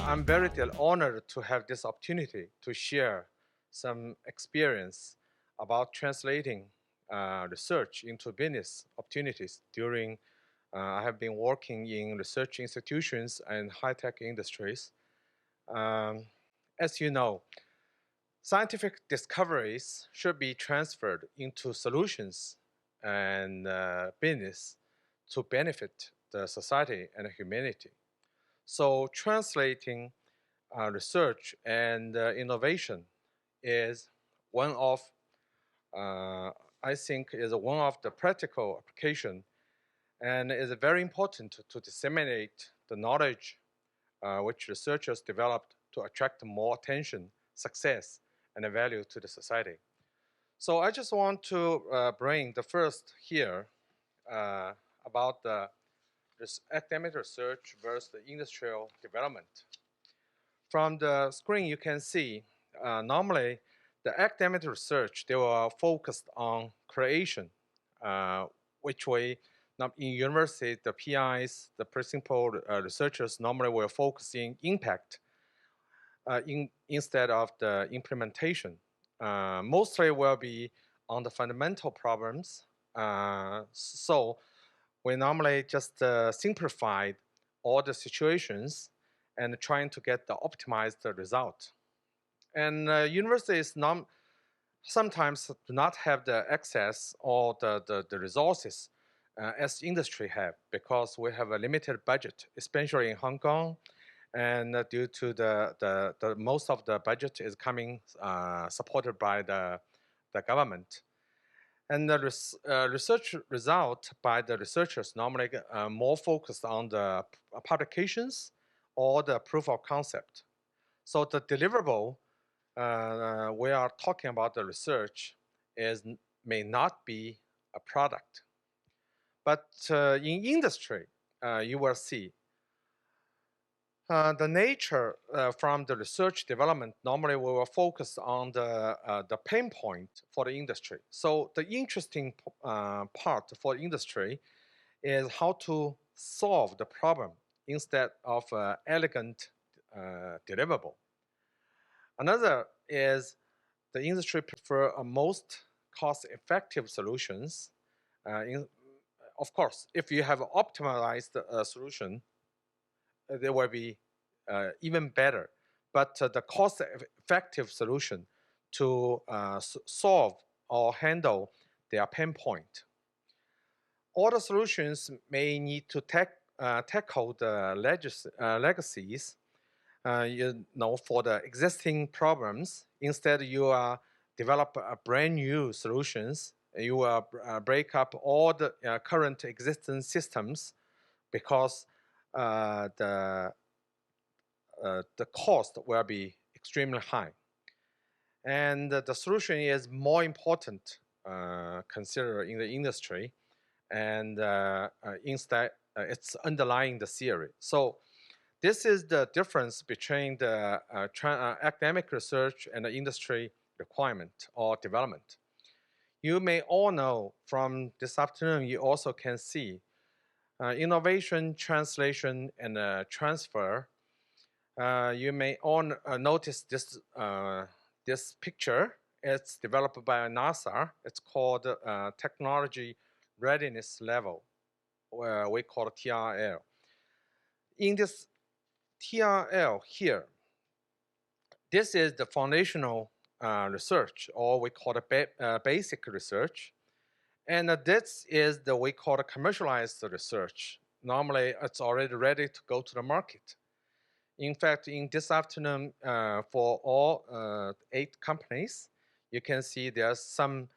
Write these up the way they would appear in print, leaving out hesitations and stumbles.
I'm very honored to have this opportunity to share some experience about translating research into business opportunities during I have been working in research institutions and high-tech industries. Um, as you know, scientific discoveries should be transferred into solutions and business to benefit the society and humanity. So translating research and innovation is one of, I think, is one of the practical application and is very important to disseminate the knowledge which researchers developed to attract more attention, success, and value to the society. So I just want to bring the first here uh, about the academic research versus the industrial development. From the screen, you can see normally the academic research, they were focused on creation, which way in university, the PIs, the principal researchers normally were focusing impact instead of the implementation. Mostly will be on the fundamental problems. So we normally just simplified all the situations and trying to get the optimized result. And universities sometimes do not have the access or the resources as industry have because we have a limited budget, especially in Hong Kong. And due to the most of the budget is coming supported by the government. And the research result by the researchers normally more focused on the publications or the proof of concept. So the deliverable we are talking about the research is may not be a product. But in industry, you will see the nature from the research development, normally we will focus on the pain point for the industry. So the interesting part for industry is how to solve the problem instead of elegant deliverable. Another is the industry prefer a most cost-effective solutions. Of course, if you have optimized a solution, they will be even better. But the cost-effective solution to solve or handle their pain point. All the solutions may need to tackle the legacies, for the existing problems. Instead, you develop a brand new solutions. You will break up all the current existing systems because the cost will be extremely high. And the solution is more important considered in the industry, and instead it's underlying the theory. So this is the difference between the academic research and the industry requirement or development. You may all know from this afternoon, you also can see innovation, translation, and transfer. You may all notice this, this picture. It's developed by NASA. It's called Technology Readiness Level, we call it TRL. In this TRL here, this is the foundational research, or we call it basic research. And this is the we call it commercialized research. Normally, it's already ready to go to the market. In fact, in this afternoon, for all 8 companies, you can see there's some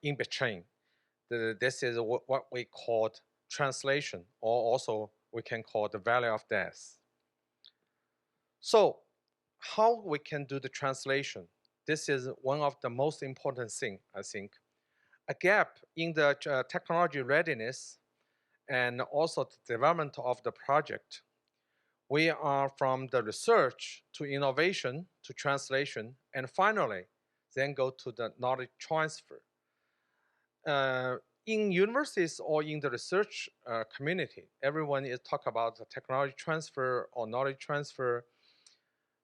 in between. This is what we call translation, or also we can call the valley of death. So how we can do the translation? This is one of the most important thing, I think. A gap in the technology readiness and also the development of the project. We are from the research to innovation to translation, and finally, then go to the knowledge transfer. in universities or in the research community, everyone is talk about the technology transfer or knowledge transfer,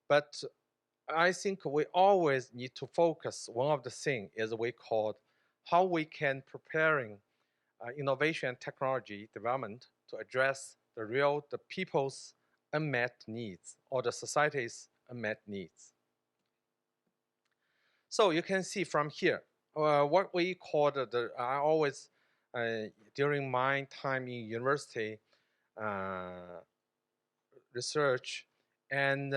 but I think we always need to focus. One of the things is we called how we can preparing innovation and technology development to address the people's unmet needs or the society's unmet needs. So you can see from here, what we call I always, during my time in university, uh, research and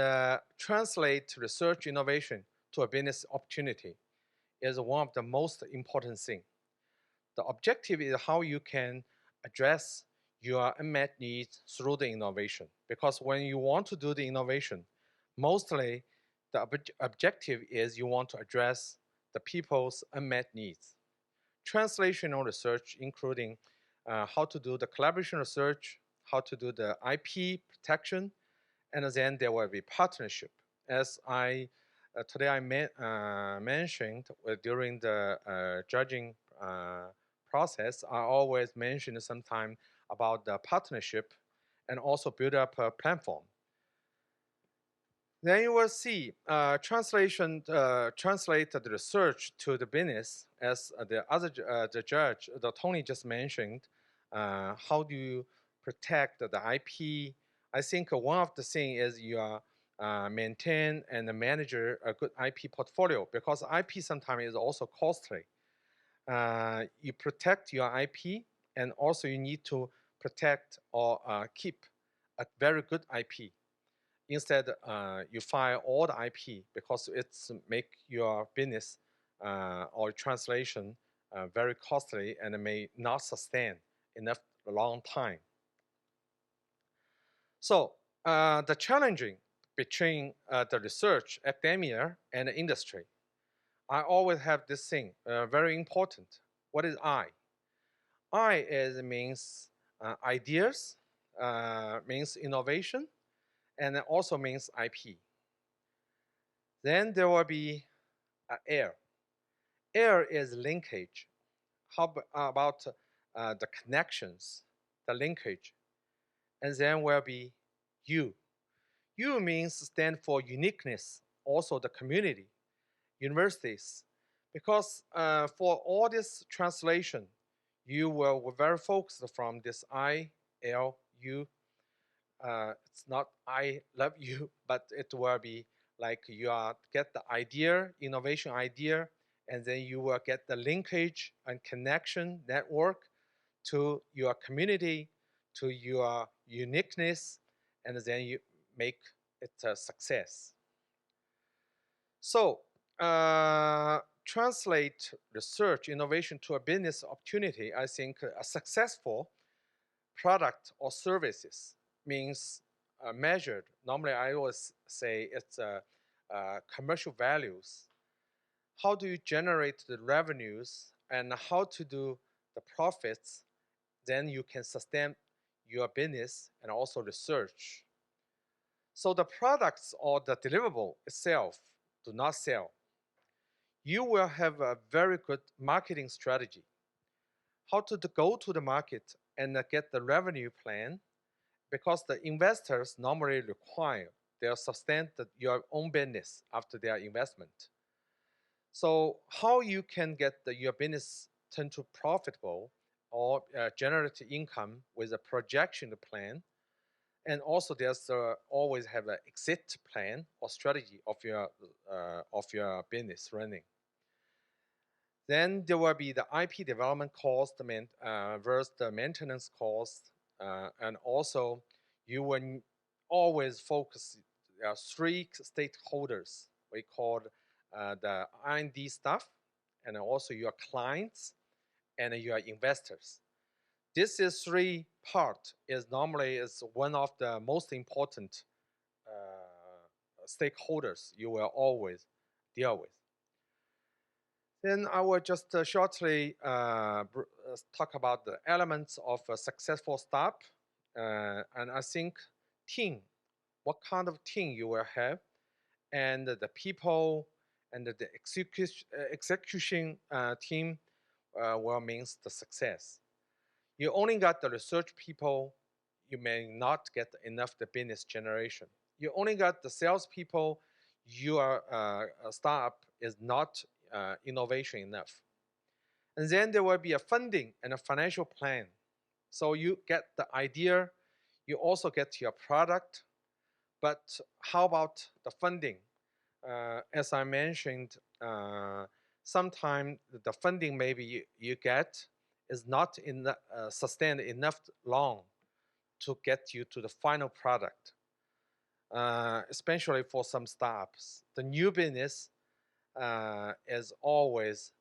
translate research innovation to a business opportunity is one of the most important things. The objective is how you can address your unmet needs through the innovation. Because when you want to do the innovation, mostly the objective is you want to address the people's unmet needs. Translational research, including how to do the collaboration research, how to do the IP protection, and then there will be partnership. As I today I mentioned during the judging process, I always mention sometime about the partnership and also build up a platform. Then you will see translate the research to the business as the judge, the Tony just mentioned. How do you protect the IP? I think one of the things is you are maintain and manage a good IP portfolio because IP sometimes is also costly. You protect your IP and also you need to protect or keep a very good IP. Instead, you file all the IP because it's make your business or translation very costly and it may not sustain enough long time. So the challenging between the research, academia, and the industry, I always have this thing very important. What is I? I is means ideas, means innovation, and it also means IP. Then there will be air. Air is linkage. How about the connections, the linkage? And then will be U. U means stand for uniqueness, also the community, universities. Because for all this translation, you will very focused from this I, L, U. It's not I love you, but it will be like you are get the idea, innovation idea, and then you will get the linkage and connection network to your community, to your uniqueness, and then you make it a success. So translate research innovation to a business opportunity. I think a successful product or services means measured. Normally, I always say it's commercial values. How do you generate the revenues and how to do the profits? Then you can sustain your business and also research. So the products or the deliverable itself do not sell. You will have a very good marketing strategy. How to go to the market and get the revenue plan because the investors normally require they'll sustain your own business after their investment. So how you can get your business turn to profitable or generate income with a projection plan, and also there's always have an exit plan or strategy of your business running. Then there will be the IP development cost versus the maintenance cost, and also you will always focus three stakeholders. We call the R&D staff, and also your clients and your investors. This is three part is normally is one of the most important stakeholders you will always deal with. Then I will just shortly talk about the elements of a successful startup. And I think team, what kind of team you will have, and the people and the execution team, will means the success. You only got the research people, you may not get enough the business generation. You only got the salespeople, your startup is not innovation enough. And then there will be a funding and a financial plan. So you get the idea, you also get your product, but how about the funding? As I mentioned, sometimes the funding maybe you get is not sustained enough long to get you to the final product, especially for some startups. The new business is always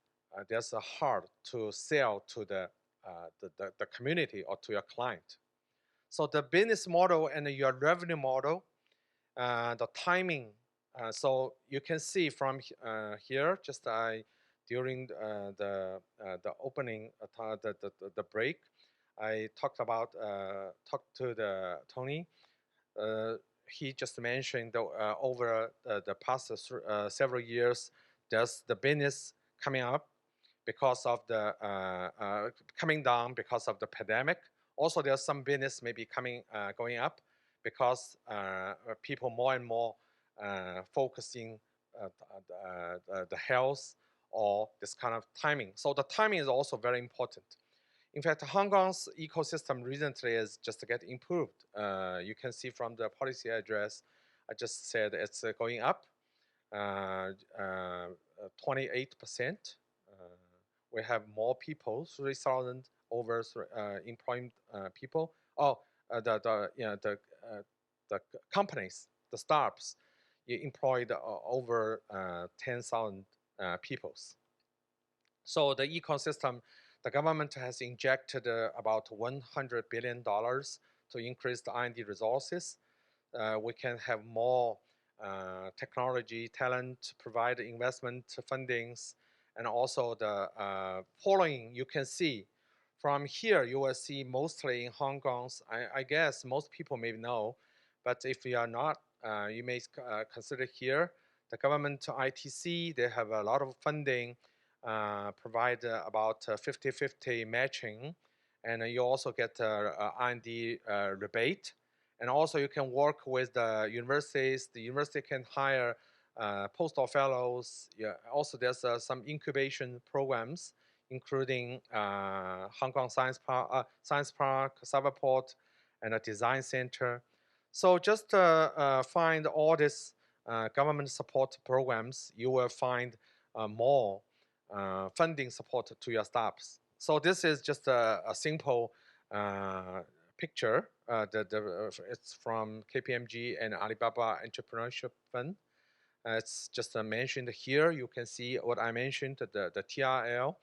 there's a hard to sell to the community or to your client. So the business model and your revenue model, the timing. So you can see from here, just during the opening, the break, I talked to the Tony. Uh, he just mentioned over the past several years, there's the business coming up because of the coming down because of the pandemic. Also, there's some business maybe going up because people more and more focusing the health or this kind of timing. So the timing is also very important. In fact, Hong Kong's ecosystem recently is just get improved. You can see from the policy address, I just said it's going up 28%. We have more people, 3,000 over employed people. Oh, the companies, the startups, you employed over 10,000 peoples. So the ecosystem, the government has injected about $100 billion to increase the R&D resources. We can have more technology, talent, provide investment fundings, and also the following you can see. From here, you will see mostly in Hong Kong's, I guess most people may know, but if you are not, you may consider here, the government ITC, they have a lot of funding, provide about 50-50 matching, and you also get R&D rebate. And also you can work with the universities. The university can hire postdoc fellows. Yeah. Also, there's some incubation programs, including Hong Kong Science Park, Cyberport, and a design center. So just find all these government support programs. You will find more funding support to your startups. So this is just a simple picture. It's from KPMG and Alibaba Entrepreneurship Fund. It's just mentioned here. You can see what I mentioned, the TRL,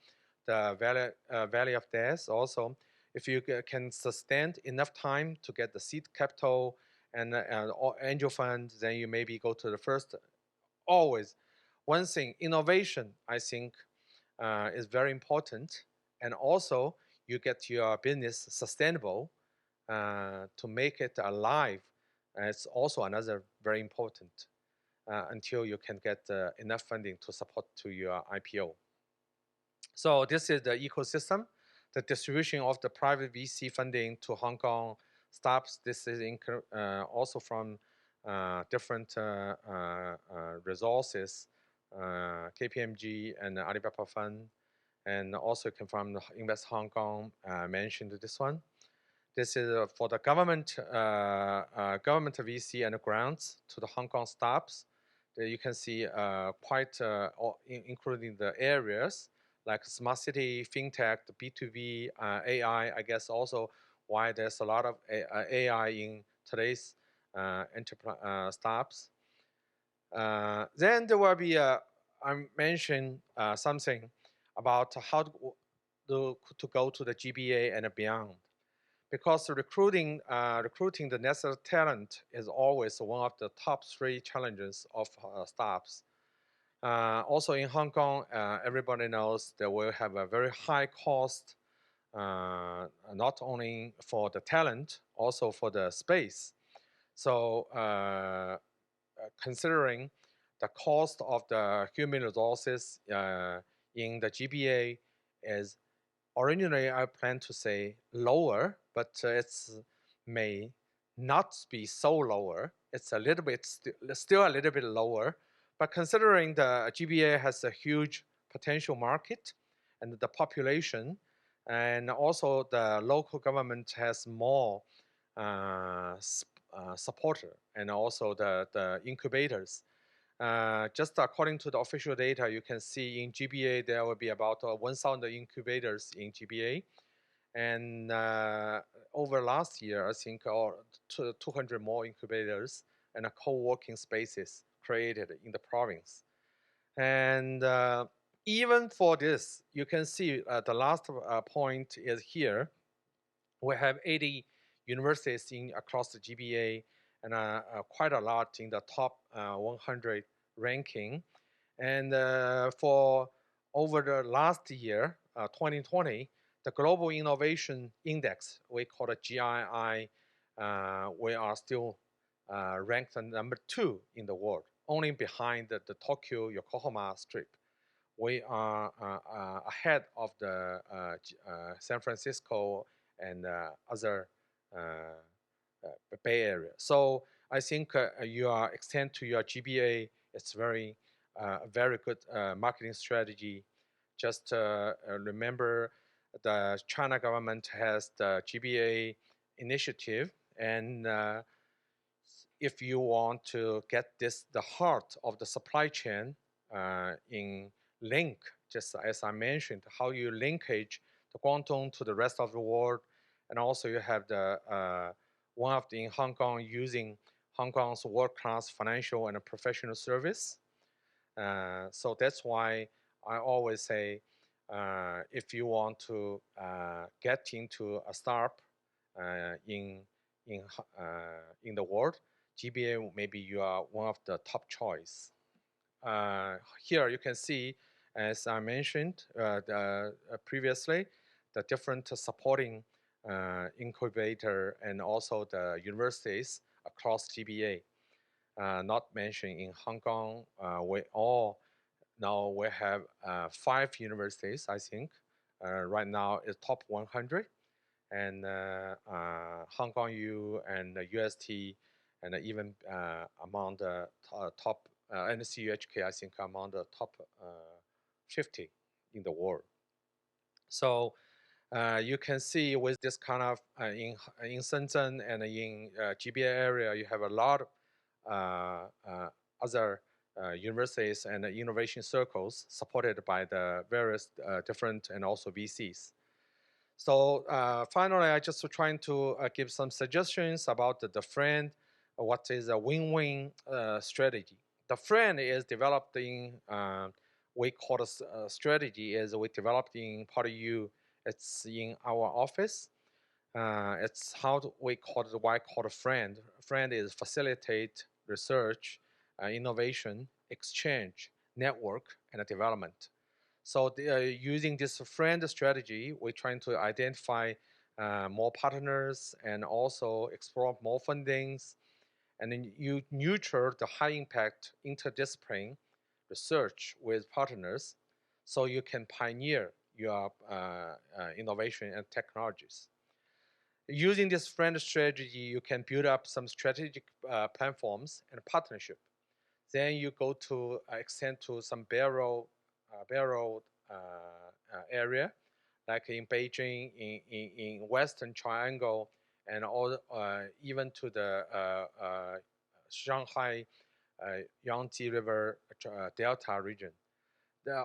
the Valley of Death. Also, if you can sustain enough time to get the seed capital and angel fund, then you maybe go to the first. Always, one thing, innovation, I think, is very important. And also, you get your business sustainable to make it alive. It's also another very important until you can get enough funding to support to your IPO. So this is the ecosystem, the distribution of the private VC funding to Hong Kong startups. This is also from different resources, KPMG and Alibaba Fund, and also come from the Invest Hong Kong, mentioned this one. This is for the government VC and grants to the Hong Kong startups. You can see quite including the areas like smart city, fintech, the B2B, AI. I guess also why there's a lot of AI in today's startups. Then there will be I mentioned something about how to go to the GBA and beyond, because recruiting the necessary talent is always one of the top 3 challenges of startups. Also in Hong Kong, everybody knows that we have a very high cost, not only for the talent, also for the space. So considering the cost of the human resources in the GBA is originally I plan to say lower, but it's may not be so lower. It's a little bit still a little bit lower, but considering the GBA has a huge potential market and the population, and also the local government has more supporter, and also the incubators. Just according to the official data, you can see in GBA there will be about 1,000 incubators in GBA, and over last year, I think 200 more incubators and co-working spaces created in the province. And even for this, you can see the last point is here. We have 80 universities in across the GBA, and quite a lot in the top 100 ranking. And for over the last year, 2020, the Global Innovation Index, we call it GII, we are still ranked number 2 in the world, only behind the Tokyo Yokohama strip. We are ahead of the San Francisco and other Bay Area. So I think you are extend to your GBA. It's very good marketing strategy. Just remember, the China government has the GBA initiative, and if you want to get this the heart of the supply chain in link, just as I mentioned, how you linkage the Guangdong to the rest of the world, and also you have the one of the in Hong Kong using Hong Kong's world-class financial and professional service. So that's why I always say, if you want to get into a startup in in the world, GBA maybe you are one of the top choice. Here you can see, as I mentioned previously, the different supporting incubator and also the universities across GBA. Not mentioned in Hong Kong, we have 5 universities, I think. Right now it's top 100, and Hong Kong U and UST, and even among the top NCUHK, I think among the top 50 in the world. So you can see with this kind of in Shenzhen and in GBA area, you have a lot of other universities and innovation circles supported by the various different and also VCs. So finally, I just trying to give some suggestions about the friend, what is a win-win strategy. The friend is developed in, we call it strategy is we developed in PolyU. It's in our office. It's how we call it, why call it friend. Friend is facilitate research, innovation, exchange, network, and development. So using this friend strategy, we're trying to identify more partners and also explore more fundings. And then you nurture the high impact interdiscipline research with partners so you can pioneer your innovation and technologies. Using this friend strategy, you can build up some strategic platforms and partnership. Then you go to extend to some barrel area, like in Beijing, in Western Triangle, and all, even to the Shanghai Yangtze River Delta region.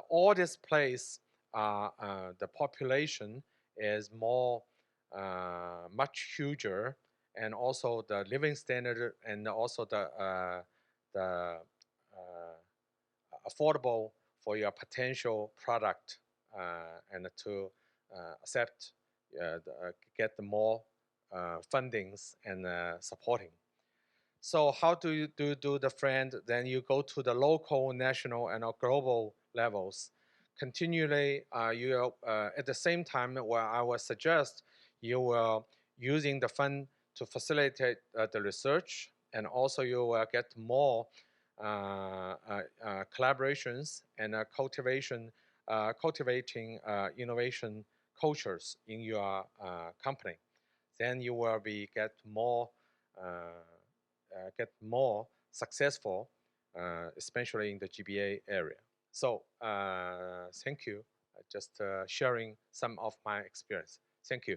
All this place, the population is more, much huger, and also the living standard and also the affordable for your potential product, and to accept, get more fundings and supporting. So how do you do the friend? Then you go to the local, national, and global levels. Continually, you at the same time, where I would suggest you will using the fund to facilitate the research, and also you will get more collaborations and cultivation cultivating innovation cultures in your company, then you will be get more successful, especially in the GBA area. So thank you. Just sharing some of my experience. Thank you.